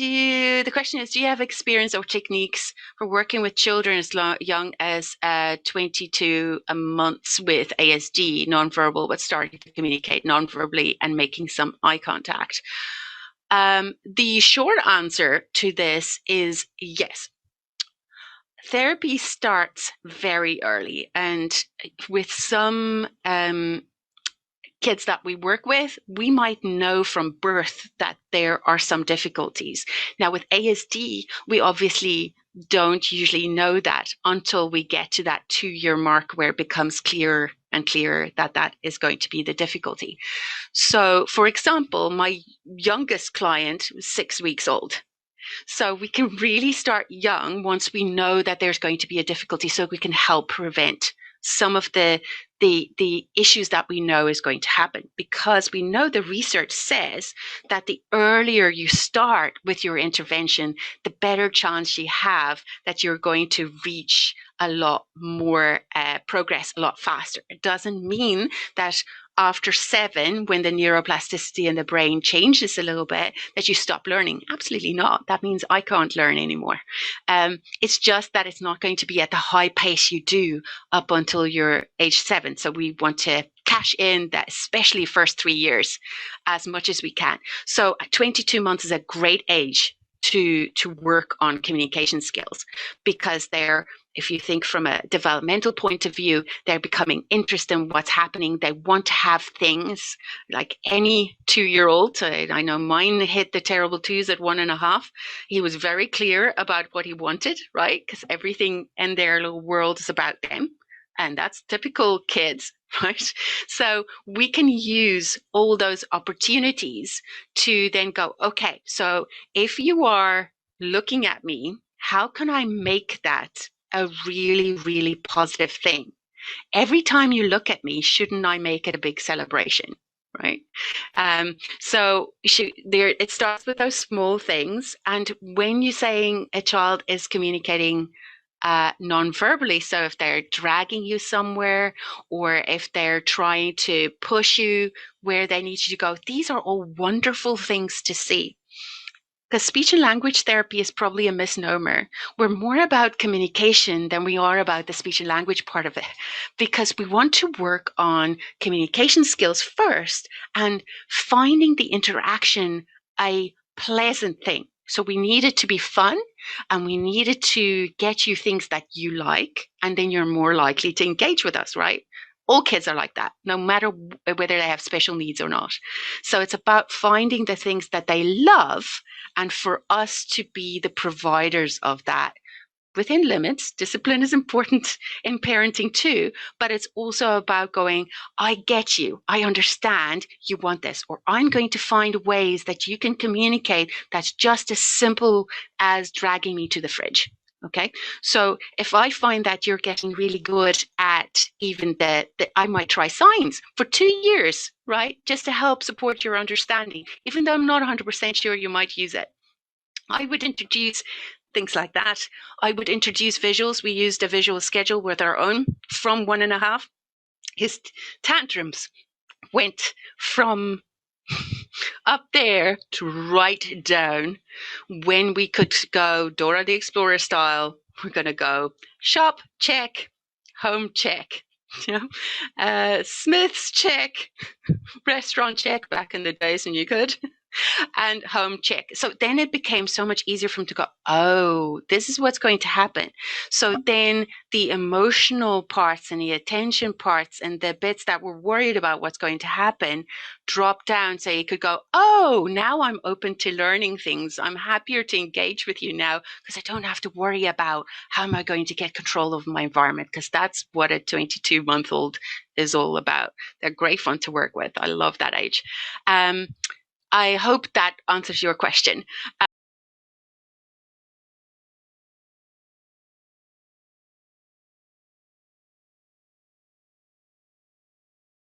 the question is, do you have experience or techniques for working with children as young as 22 months with ASD, nonverbal, but starting to communicate nonverbally and making some eye contact? The short answer to this is yes. Therapy starts very early, and with some kids that we work with, we might know from birth that there are some difficulties. Now, with ASD, we obviously don't usually know that until we get to that 2-year mark where it becomes clearer and clearer that that is going to be the difficulty. So, for example, my youngest client was 6 weeks old. So we can really start young once we know that there's going to be a difficulty, so we can help prevent some of the issues that we know is going to happen, because we know the research says that the earlier you start with your intervention, the better chance you have that you're going to reach a lot more progress a lot faster. It doesn't mean that after 7, when the neuroplasticity in the brain changes a little bit, that you stop learning. Absolutely not. That means I can't learn anymore. It's just that it's not going to be at the high pace you do up until you're age 7. So we want to cash in that, especially first 3 years, as much as we can. So 22 months is a great age to work on communication skills, because they're, if you think from a developmental point of view, they're becoming interested in what's happening. They want to have things like any 2-year-old. I know mine hit the terrible 2s at 1.5. He was very clear about what he wanted, right? Because everything in their little world is about them. And that's typical kids, right? So we can use all those opportunities to then go, okay, so if you are looking at me, how can I make that a really, really positive thing? Every time you look at me, shouldn't I make it a big celebration? Right. So it starts with those small things. And when you're saying a child is communicating non-verbally, so if they're dragging you somewhere, or if they're trying to push you where they need you to go, these are all wonderful things to see. Because speech and language therapy is probably a misnomer. We're more about communication than we are about the speech and language part of it, because we want to work on communication skills first and finding the interaction a pleasant thing. So we need it to be fun, and we need it to get you things that you like, and then you're more likely to engage with us, right? All kids are like that, no matter whether they have special needs or not. So it's about finding the things that they love, and for us to be the providers of that within limits. Discipline is important in parenting too, but it's also about going, I get you, I understand you want this, or I'm going to find ways that you can communicate that's just as simple as dragging me to the fridge. Okay, so if I find that you're getting really good at even I might try signs for 2 years, right? Just to help support your understanding, even though I'm not 100% sure you might use it. I would introduce things like that. I would introduce visuals. We used a visual schedule with our own from 1.5. His tantrums went from up there to right down. When we could go Dora the Explorer style, we're going to go shop, check, home, check. Smith's, check, restaurant, check, back in the days when you could. And home, check. So then it became so much easier for him to go, oh, this is what's going to happen. So then the emotional parts and the attention parts and the bits that were worried about what's going to happen dropped down, so he could go, oh, now I'm open to learning things. I'm happier to engage with you now because I don't have to worry about how am I going to get control of my environment, because that's what a 22-month-old is all about. They're great fun to work with. I love that age. I hope that answers your question.